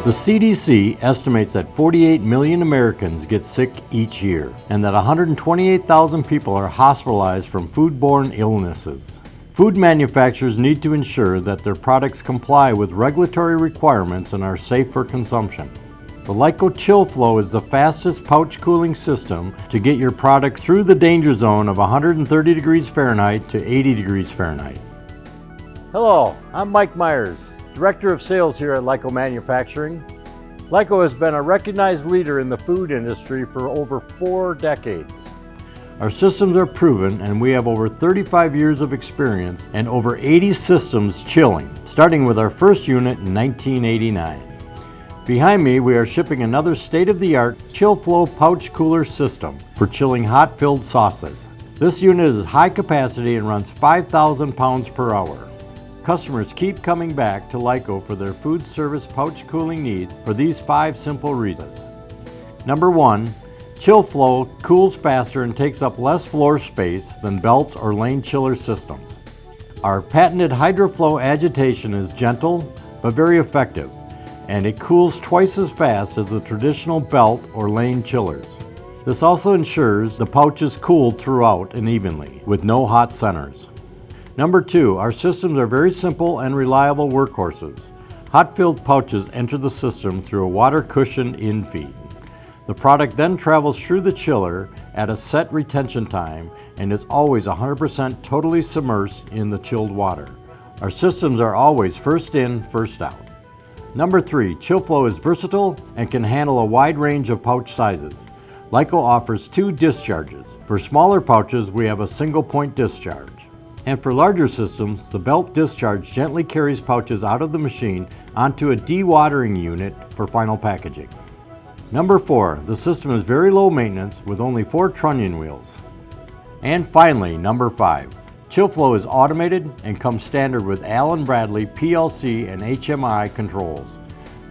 The CDC estimates that 48 million Americans get sick each year, and that 128,000 people are hospitalized from foodborne illnesses. Food manufacturers need to ensure that their products comply with regulatory requirements and are safe for consumption. The Lyco Chill Flow is the fastest pouch cooling system to get your product through the danger zone of 130 degrees Fahrenheit to 80 degrees Fahrenheit. Hello, I'm Mike Myers, Director of Sales here at Lyco Manufacturing. Lyco has been a recognized leader in the food industry for over 4 decades. Our systems are proven, and we have over 35 years of experience and over 80 systems chilling, starting with our first unit in 1989. Behind me, we are shipping another state-of-the-art Chill Flow pouch cooler system for chilling hot-filled sauces. This unit is high capacity and runs 5,000 pounds per hour. Customers keep coming back to Lyco for their food service pouch cooling needs for these 5 simple reasons. Number 1, Chill Flow cools faster and takes up less floor space than belts or lane chiller systems. Our patented HydroFlow agitation is gentle but very effective, and it cools twice as fast as the traditional belt or lane chillers. This also ensures the pouch is cooled throughout and evenly, with no hot centers. Number 2, our systems are very simple and reliable workhorses. Hot-filled pouches enter the system through a water cushion infeed. The product then travels through the chiller at a set retention time and is always 100% totally submerged in the chilled water. Our systems are always first in, first out. Number 3, Chill Flow is versatile and can handle a wide range of pouch sizes. Lyco offers 2 discharges. For smaller pouches, we have a single point discharge. And for larger systems, the belt discharge gently carries pouches out of the machine onto a dewatering unit for final packaging. Number 4, the system is very low maintenance with only 4 trunnion wheels. And finally, number 5, Chill Flow is automated and comes standard with Allen Bradley PLC and HMI controls.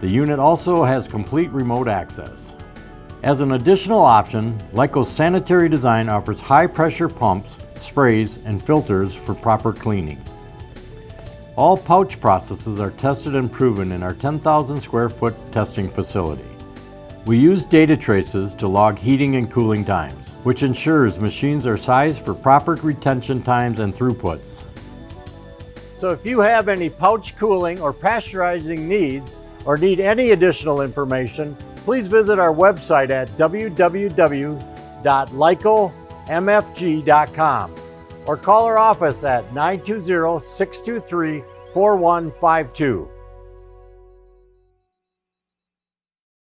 The unit also has complete remote access. As an additional option, Lyco's sanitary design offers high pressure pumps, sprays, and filters for proper cleaning. All pouch processes are tested and proven in our 10,000 square foot testing facility. We use data traces to log heating and cooling times, which ensures machines are sized for proper retention times and throughputs. So if you have any pouch cooling or pasteurizing needs or need any additional information, please visit our website at www.lycomfg.com or call our office at 920-623-4152.